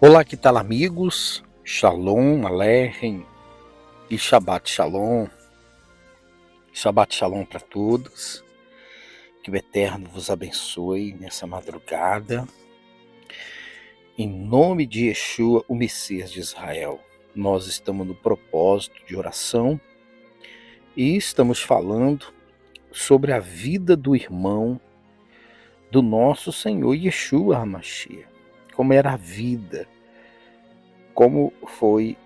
Olá, que tal, amigos? Shalom Aleichem e Shabbat Shalom. Shabbat Shalom para todos. Que o Eterno vos abençoe nessa madrugada. Em nome de Yeshua, o Messias de Israel. Nós estamos no propósito de oração e estamos falando sobre a vida do irmão do nosso Senhor Yeshua HaMashiach. Como era a vida, como foi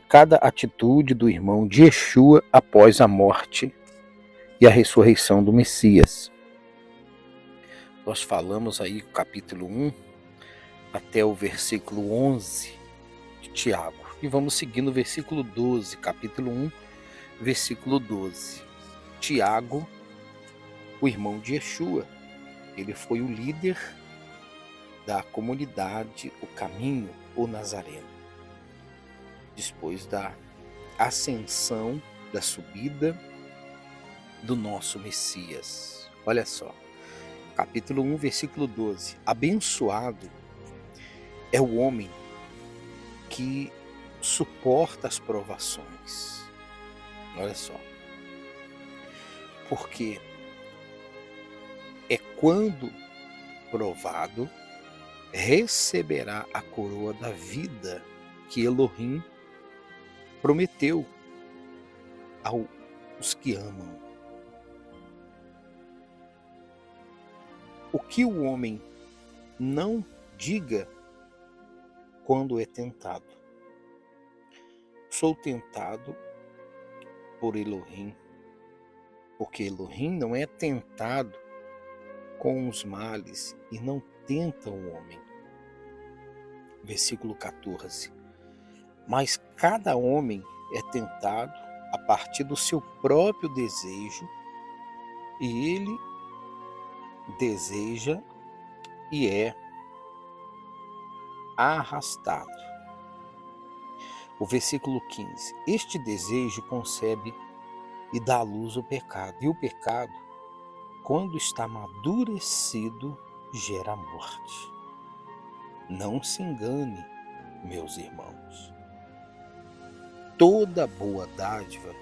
cada atitude do irmão de Yeshua após a morte e a ressurreição do Messias. Nós falamos aí do capítulo 1 até o versículo 11 de Tiago. E vamos seguir no versículo 12, capítulo 1, versículo 12. Tiago, o irmão de Yeshua, ele foi o líder da comunidade, o Caminho, o Nazareno. Depois da ascensão, da subida do nosso Messias. Olha só, capítulo 1, versículo 12. Abençoado é o homem que suporta as provações. Olha só. Porque é quando provado, receberá a coroa da vida que Elohim prometeu aos que amam. O que o homem não diga quando é tentado. Sou tentado por Elohim, porque Elohim não é tentado com os males e não tenta o homem. Versículo 14. Mas cada homem é tentado a partir do seu próprio desejo, e ele deseja e é arrastado. O versículo 15. Este desejo concebe e dá à luz o pecado. E o pecado, quando está amadurecido, gera a morte. Não se engane, meus irmãos. Toda boa dádiva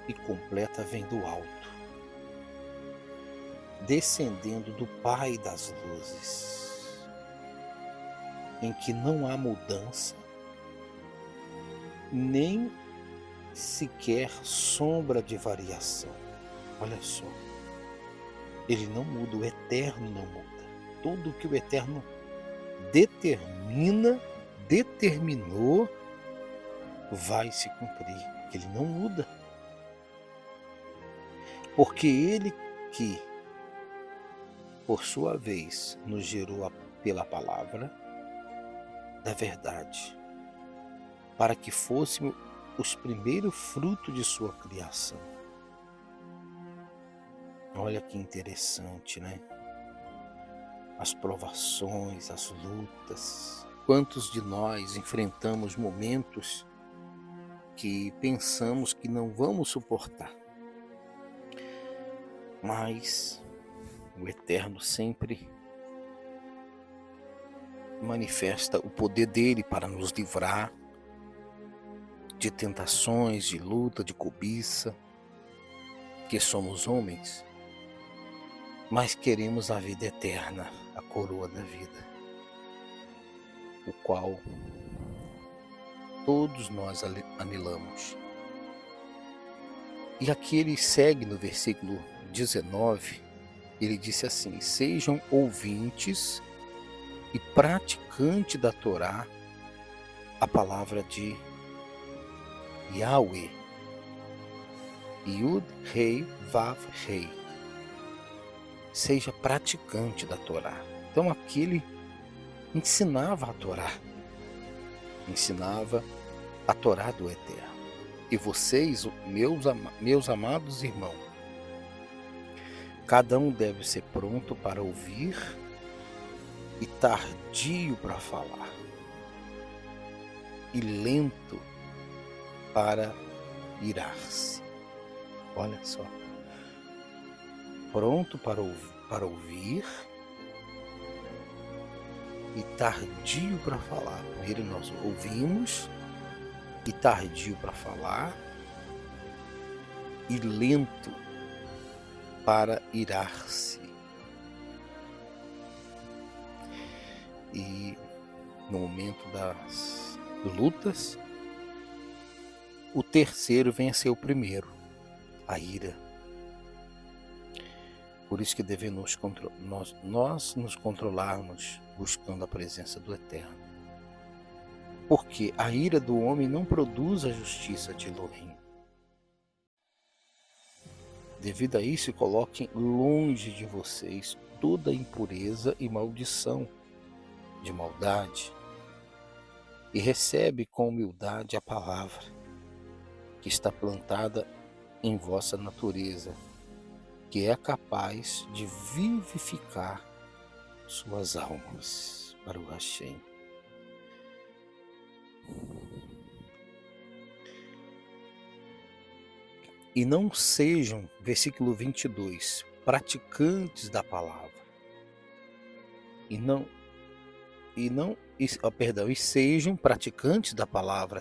e completa vem do alto, descendendo do Pai das luzes, em que não há mudança, nem sequer sombra de variação. Olha só, ele não muda, o Eterno não muda. Tudo que o Eterno determinou, vai se cumprir. Ele não muda. Porque ele que, por sua vez, nos gerou pela palavra da verdade, para que fôssemos os primeiros frutos de sua criação. Olha que interessante, né? As provações, as lutas. Quantos de nós enfrentamos momentos que pensamos que não vamos suportar? Mas o Eterno sempre manifesta o poder dele para nos livrar de tentações, de luta, de cobiça, que somos homens, mas queremos a vida eterna, a coroa da vida, o qual todos nós anelamos. E aqui ele segue no versículo 19, ele disse assim: sejam ouvintes e praticantes da Torá, a palavra de Yahweh, Yud, Rei, Vav, Rei. Seja praticante da Torá. Então aqui ele ensinava a Torá, ensinava a Torá do Eterno. E vocês, meus amados irmãos, cada um deve ser pronto para ouvir e tardio para falar, e lento para irar-se. Olha só. Pronto para ouvir e tardio para falar. Primeiro nós ouvimos e tardio para falar e lento para irar-se. E no momento das lutas, o terceiro vem a ser o primeiro, a ira. Por isso que devemos nós nos controlarmos buscando a presença do Eterno. Porque a ira do homem não produz a justiça de Elohim. Devido a isso, coloquem longe de vocês toda impureza e maldição de maldade, e recebe com humildade a palavra que está plantada em vossa natureza, que é capaz de vivificar suas almas. Para o Hashem. E não sejam, versículo 22, praticantes da palavra. E sejam praticantes da palavra,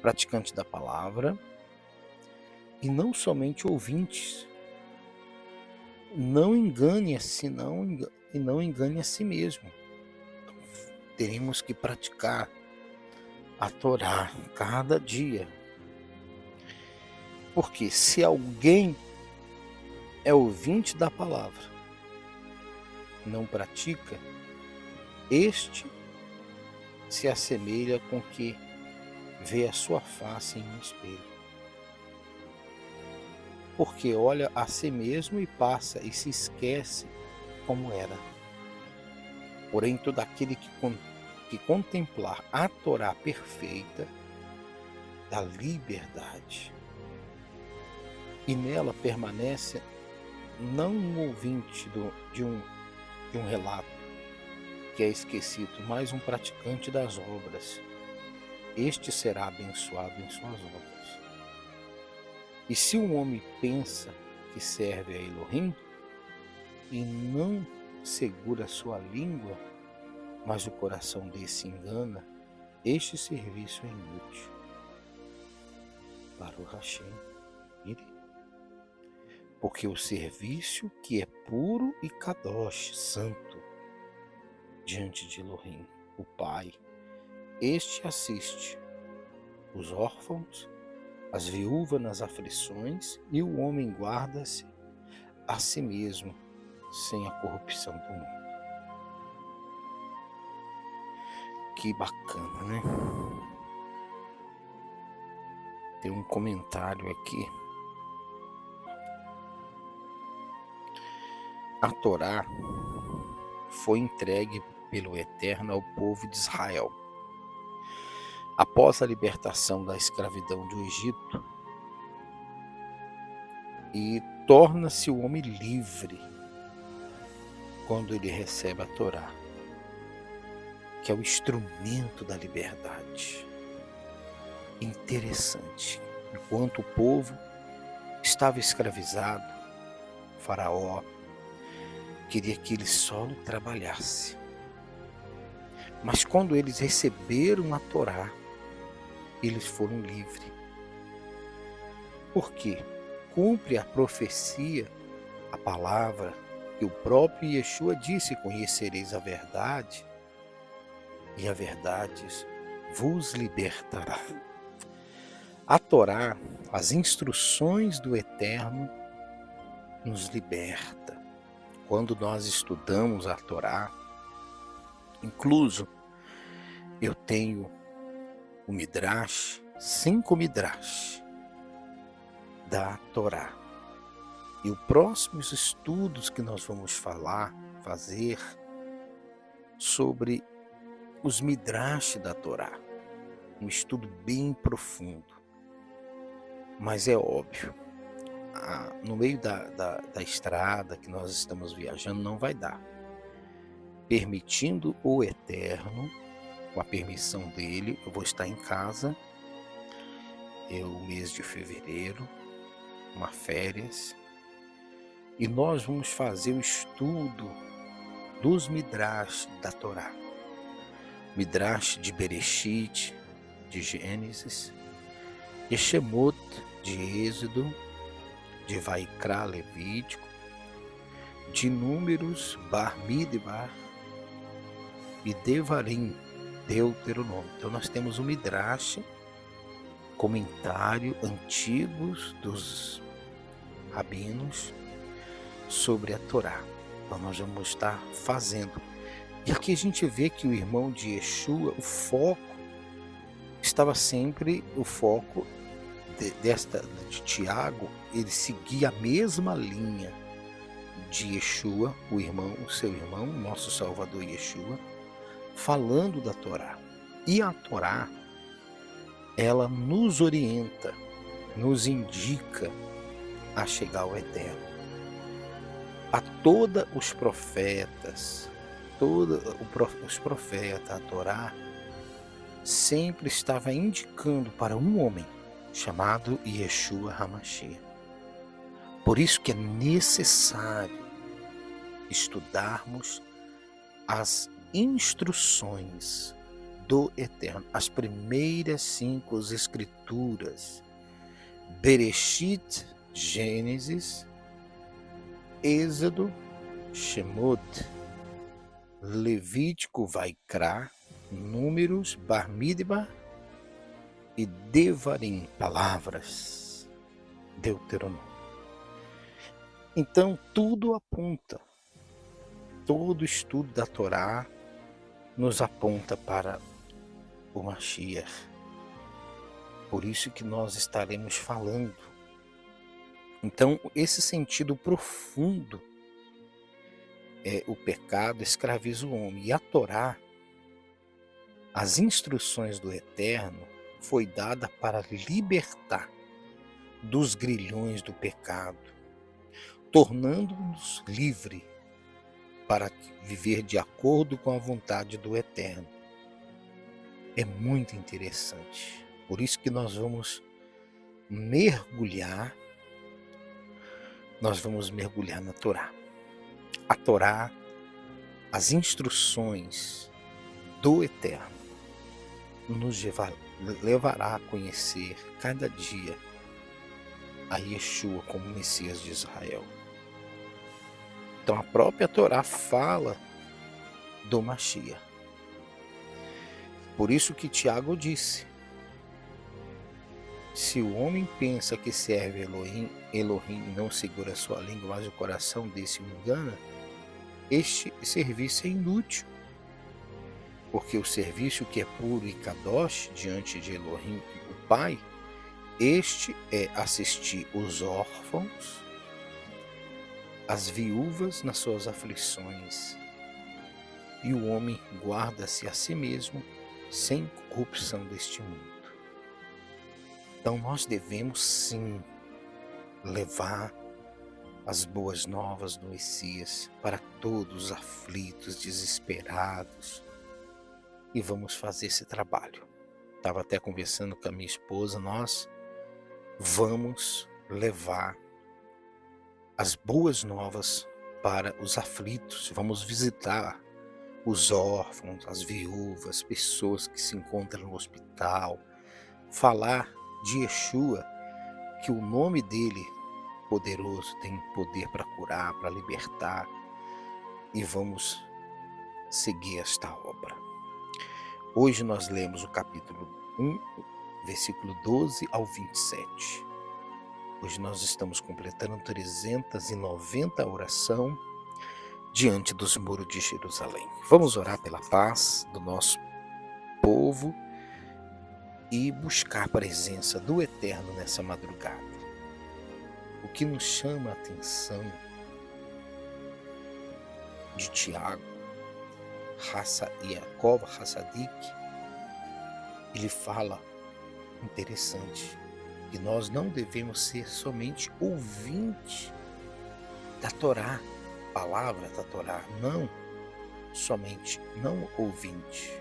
praticantes da palavra, e não somente ouvintes. Não engane e não engane a si mesmo. Teremos que praticar a Torá cada dia. Porque se alguém é ouvinte da palavra, não pratica, este se assemelha com que vê a sua face em um espelho. Porque olha a si mesmo e passa e se esquece como era. Porém, todo aquele que contemplar a Torá perfeita da liberdade e nela permanece não um ouvinte de um relato que é esquecido, mas um praticante das obras, este será abençoado em suas obras. E se um homem pensa que serve a Elohim e não segura sua língua, mas o coração desse engana, este serviço é inútil. Para o Hashem, porque o serviço que é puro e kadosh, santo, diante de Elohim, o Pai, este assiste os órfãos, as viúvas nas aflições, e o homem guarda-se a si mesmo, sem a corrupção do mundo. Que bacana, né? Tem um comentário aqui. A Torá foi entregue pelo Eterno ao povo de Israel após a libertação da escravidão do Egito, e torna-se o homem livre quando ele recebe a Torá, que é o instrumento da liberdade. Interessante. Enquanto o povo estava escravizado, o faraó queria que ele só trabalhasse. Mas quando eles receberam a Torá, eles foram livres. Por quê? Cumpre a profecia, a palavra que o próprio Yeshua disse: conhecereis a verdade, e a verdade vos libertará. A Torá, as instruções do Eterno, nos liberta. Quando nós estudamos a Torá, incluso eu tenho o Midrash, 5 Midrash da Torá. E os próximos estudos que nós vamos fazer sobre os Midrash da Torá. Um estudo bem profundo. Mas é óbvio, no meio da estrada que nós estamos viajando não vai dar. Permitindo o Eterno, com a permissão dele, eu vou estar em casa, o mês de fevereiro, férias, e nós vamos fazer o estudo dos Midrash da Torá. Midrash de Bereshit, de Gênesis, de Shemot, de Êxodo, de Vaikra, Levítico, de Números, Bar Midbar e Devarim, Deuteronômio. Então nós temos o Midrash, comentário antigos dos rabinos sobre a Torá. Então nós vamos estar fazendo. E aqui a gente vê que o irmão de Yeshua, o foco estava sempre, o foco de Tiago, ele seguia a mesma linha de Yeshua, o seu irmão, nosso Salvador Yeshua, falando da Torá. E a Torá, ela nos orienta, nos indica a chegar ao Eterno. A todos os profetas, a Torá sempre estava indicando para um homem chamado Yeshua HaMashiach. Por isso que é necessário estudarmos as instruções do Eterno, as primeiras 5 escrituras: Bereshit, Gênesis, Êxodo, Shemot, Levítico, Vaikra, Números, Bar Midbar e Devarim, palavras, Deuteronômio. Então tudo aponta, todo estudo da Torá nos aponta para o Mashiach. Por isso que nós estaremos falando. Então esse sentido profundo o pecado escraviza o homem. E a Torá, as instruções do Eterno, foi dada para libertar dos grilhões do pecado, tornando-nos livres para viver de acordo com a vontade do Eterno. É muito interessante. Por isso que nós vamos mergulhar na Torá. A Torá, as instruções do Eterno, nos levará a conhecer cada dia a Yeshua como Messias de Israel. Então a própria Torá fala do Mashiach. Por isso que Tiago disse: se o homem pensa que serve Elohim não segura sua língua, mas o coração desse o engana, este serviço é inútil. Porque o serviço que é puro e kadosh diante de Elohim, o Pai, este é assistir os órfãos, as viúvas nas suas aflições, e o homem guarda-se a si mesmo sem corrupção deste mundo. Então nós devemos sim levar as boas novas do Messias para todos os aflitos, desesperados, e vamos fazer esse trabalho. Estava até conversando com a minha esposa, nós vamos levar as boas novas para os aflitos, vamos visitar os órfãos, as viúvas, pessoas que se encontram no hospital, falar de Yeshua, que o nome dele poderoso tem poder para curar, para libertar, e vamos seguir esta obra. Hoje nós lemos o capítulo 1, versículo 12 ao 27. Hoje nós estamos completando 390 oração diante dos muros de Jerusalém. Vamos orar pela paz do nosso povo e buscar a presença do Eterno nessa madrugada. O que nos chama a atenção de Tiago, Yaakov Hassadik, ele fala, interessante, que nós não devemos ser somente ouvintes da Torá, palavra da Torá, não somente não ouvinte,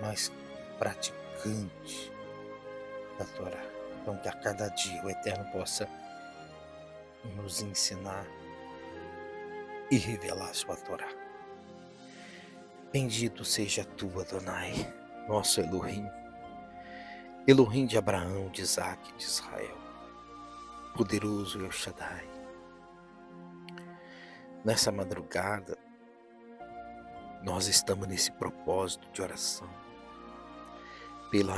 mas praticante da Torá. Então que a cada dia o Eterno possa nos ensinar e revelar a sua Torá. Bendito seja tu, Adonai, nosso Elohim, Elohim de Abraão, de Isaque e de Israel, poderoso El Shaddai. Nessa madrugada, nós estamos nesse propósito de oração, pela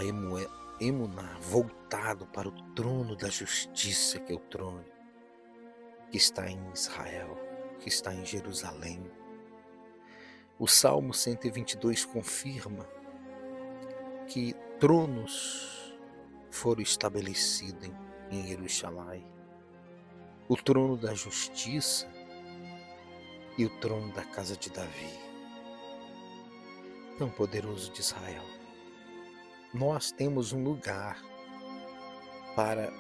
emuná, voltado para o trono da justiça, que é o trono que está em Israel, que está em Jerusalém. O Salmo 122 confirma que tronos foram estabelecidos em Jerusalém. O trono da justiça e o trono da casa de Davi. Tão poderoso de Israel. Nós temos um lugar para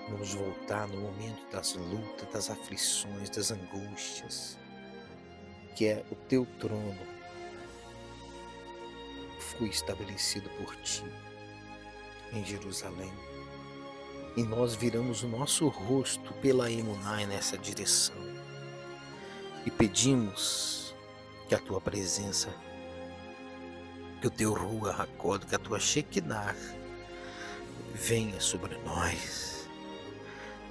nos voltar no momento das lutas, das aflições, das angústias, que é o teu trono, foi estabelecido por ti em Jerusalém. E nós viramos o nosso rosto pela emuná nessa direção e pedimos que a tua presença, que o teu Rua Hakod, que a tua Shekinah venha sobre nós.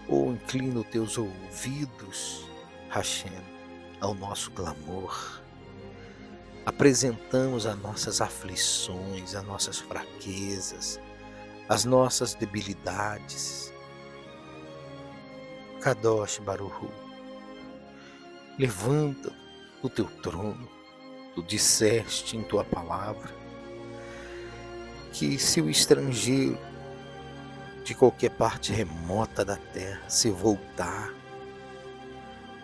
Ou inclina os teus ouvidos, Hashem, ao nosso clamor. Apresentamos as nossas aflições, as nossas fraquezas, as nossas debilidades. Kadosh Baruch Hu, levanta o teu trono. Tu disseste em tua palavra que se o estrangeiro de qualquer parte remota da terra se voltar,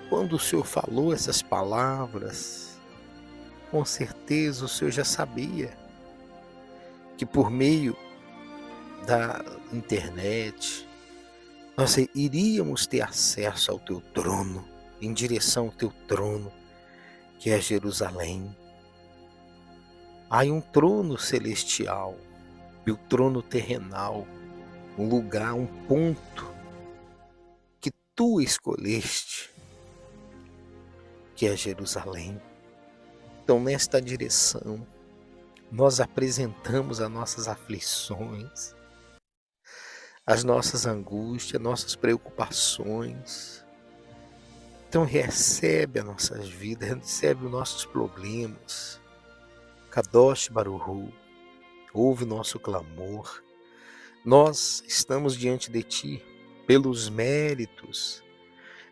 quando o Senhor falou essas palavras, com certeza o Senhor já sabia que por meio da internet nós iríamos ter acesso ao teu trono, em direção ao teu trono, que é Jerusalém. Há um trono celestial e o trono terrenal, um lugar, um ponto que tu escolheste, que é Jerusalém. Então, nesta direção, nós apresentamos as nossas aflições, as nossas angústias, nossas preocupações. Então, recebe as nossas vidas, recebe os nossos problemas. Kadosh Baruch Hu, ouve o nosso clamor. Nós estamos diante de ti pelos méritos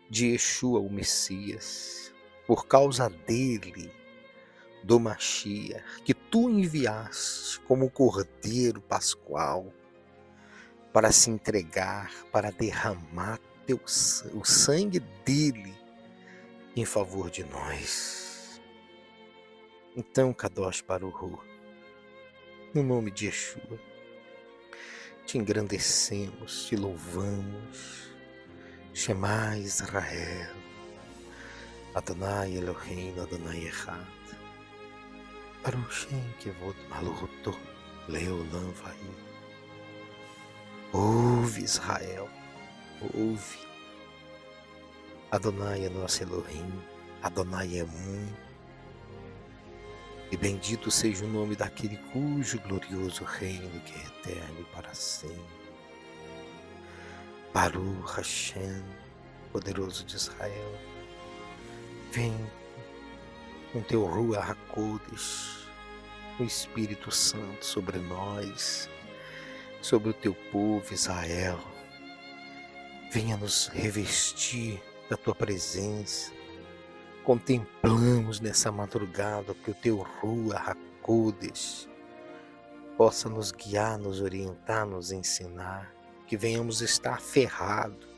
de Yeshua, o Messias, por causa dele, do Mashiach, que tu enviaste como Cordeiro Pascual para se entregar, para derramar o sangue dele em favor de nós. Então, Kadosh Baruch Hu, no nome de Yeshua, te engrandecemos, te louvamos. Shema Israel, Adonai Elohim, Adonai Echad, Baruch Shem Kevod Malchuto Leolam Vai. Ouve, Israel, ouve. Adonai é nosso Elohim, Adonai é um. E bendito seja o nome daquele cujo glorioso reino que é eterno e para sempre. Baruch Hashem, poderoso de Israel, vem com teu Ruach HaKodesh, o Espírito Santo sobre nós, sobre o teu povo Israel. Venha nos revestir da tua presença. Contemplamos nessa madrugada que o teu Ruach HaKodesh possa nos guiar, nos orientar, nos ensinar, que venhamos estar aferrados